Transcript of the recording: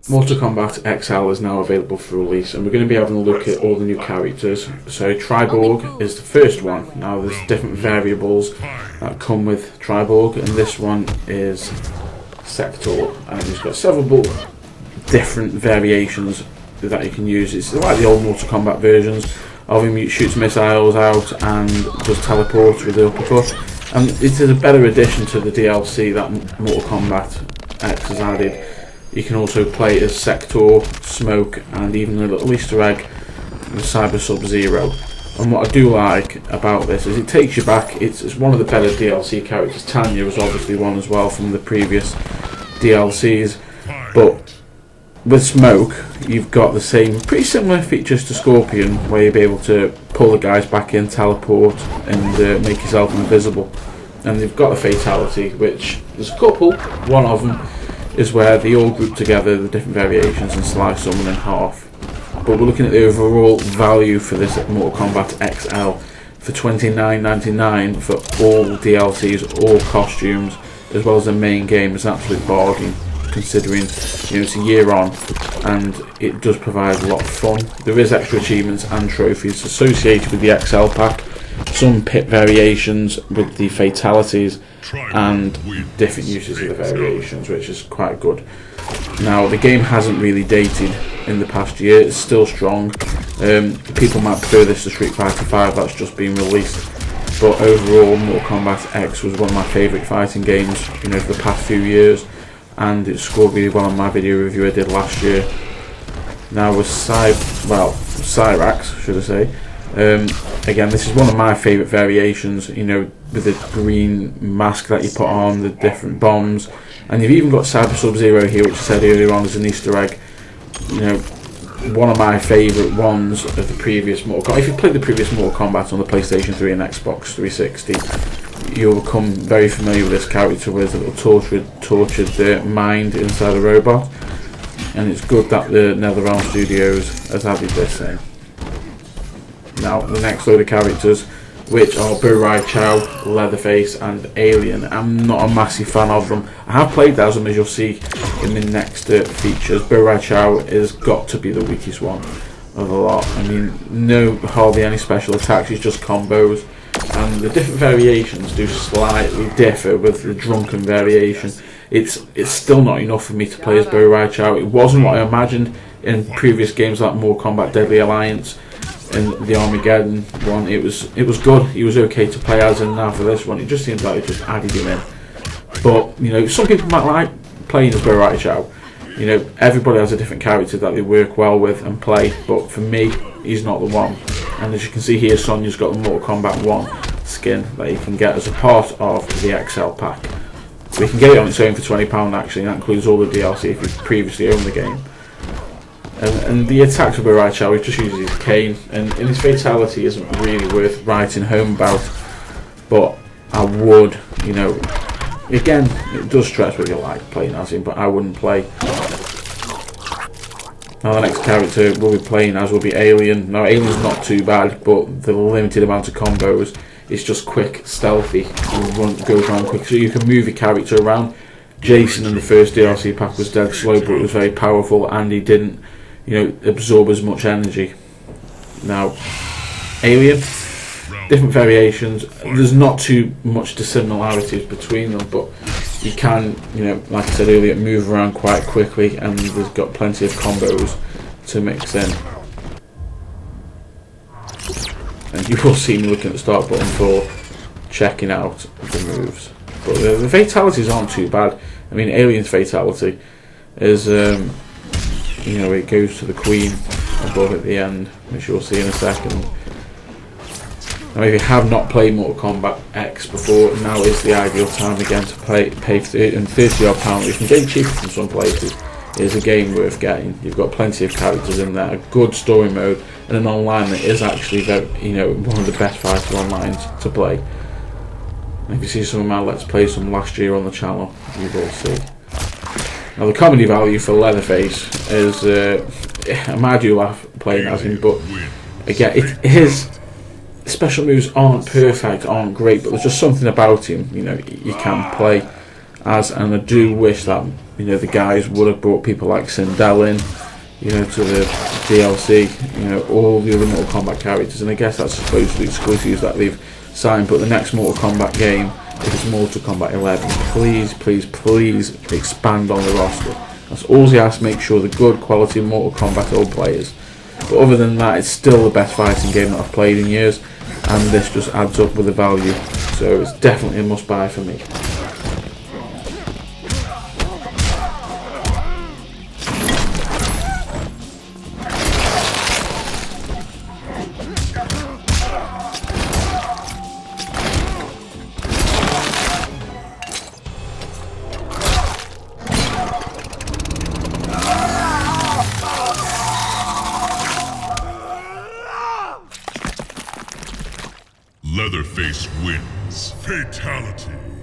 Mortal Kombat XL is now available for release, and we're going to be having a look at all the new characters. So Triborg is the first one. Now there's different variables that come with Triborg, and this one is Sector, and he's got several different variations that you can use. It's like the old Mortal Kombat versions of him. He shoots missiles out and does teleport with the uppercut, and it is a better addition to the DLC that Mortal Kombat X has added. You can also play as Sector, Smoke, and even a little Easter egg with Cyber Sub-Zero. And what I do like about this is it takes you back. It's one of the better DLC characters. Tanya was obviously one as well from the previous DLCs, but with Smoke you've got the same pretty similar features to Scorpion, where you'll be able to pull the guys back in, teleport, and make yourself invisible. And they've got a fatality, which there's a couple. One of them is where they all group together, the different variations, and slice someone in half. But we're looking at the overall value for this Mortal Kombat XL for $29.99 for all DLCs, all costumes, as well as the main game. It's an absolute bargain, considering it's a year on, and it does provide a lot of fun. There is extra achievements and trophies associated with the XL pack, some pit variations with the fatalities, and different uses of the variations, which is quite good. Now the game hasn't really dated in the past year, it's still strong. People might prefer this to Street Fighter 5 that's just been released, but overall Mortal Kombat X was one of my favourite fighting games for the past few years, and it scored really well on my video review I did last year. Now with Cyrax, should I say, again, this is one of my favourite variations, with the green mask that you put on, the different bombs, and you've even got Cyber Sub-Zero here, which I said earlier on is an Easter egg. One of my favourite ones of the previous Mortal Kombat. If you played the previous Mortal Kombat on the PlayStation 3 and Xbox 360, you'll become very familiar with this character with a little tortured mind inside a robot, and it's good that the NetherRealm Studios has added this in. Now the next load of characters, which are Borracho, Leatherface, and Alien. I'm not a massive fan of them. I have played as them, as you'll see in the next features. Borracho has got to be the weakest one of the lot. I mean, hardly any special attacks, it's just combos. And the different variations do slightly differ with the drunken variation. It's still not enough for me to play as Borracho. It wasn't what I imagined in previous games like Mortal Kombat Deadly Alliance and the Armageddon one. It was good. He was okay to play as, and now for this one, it just seems like it just added him in. But some people might like playing as Borracho. Everybody has a different character that they work well with and play, but for me, he's not the one. And as you can see here, Sonya's got the Mortal Kombat 1 skin that you can get as a part of the XL pack. We can get it on its own for £20 actually, and that includes all the DLC if you've previously owned the game. And the attacks of Borracho, he just uses his cane, and his fatality isn't really worth writing home about, but I would, again, it does stress whether you like playing as him, but I wouldn't play. Now the next character we'll be playing as will be Alien. Now Alien's not too bad, but the limited amount of combos, it's just quick, stealthy, and goes around quick, so you can move your character around. Jason in the first DLC pack was dead slow, but it was very powerful, and he didn't absorb as much energy. Now Alien, different variations, there's not too much dissimilarities between them, but you can, like I said earlier, move around quite quickly, and there's got plenty of combos to mix in. And you will see me looking at the start button for checking out the moves, but the fatalities aren't too bad. I mean, Alien's fatality is it goes to the Queen above at the end, which you'll see in a second. Now if you have not played Mortal Kombat X before, now is the ideal time again to pay £30 odd. You can get it cheaper from some places. It is a game worth getting. You've got plenty of characters in there, a good story mode, and an online that is actually very, one of the best fighter online to play. And if you see some of my Let's Play from last year on the channel, you will see. Now the comedy value for Leatherface is, I do laugh playing as him, but again, his special moves aren't perfect, aren't great, but there's just something about him, you can play as, and I do wish that you know, the guys would have brought people like Sindel in, you know, to the DLC, you know, all the other Mortal Kombat characters, and I guess that's supposedly exclusives that they've signed. But the next Mortal Kombat game, if it's Mortal Kombat 11, please, please, please expand on the roster. That's all you ask. Make sure the good quality Mortal Kombat old players. But other than that, it's still the best fighting game that I've played in years, and this just adds up with the value. So it's definitely a must buy for me. Leatherface wins. Fatality.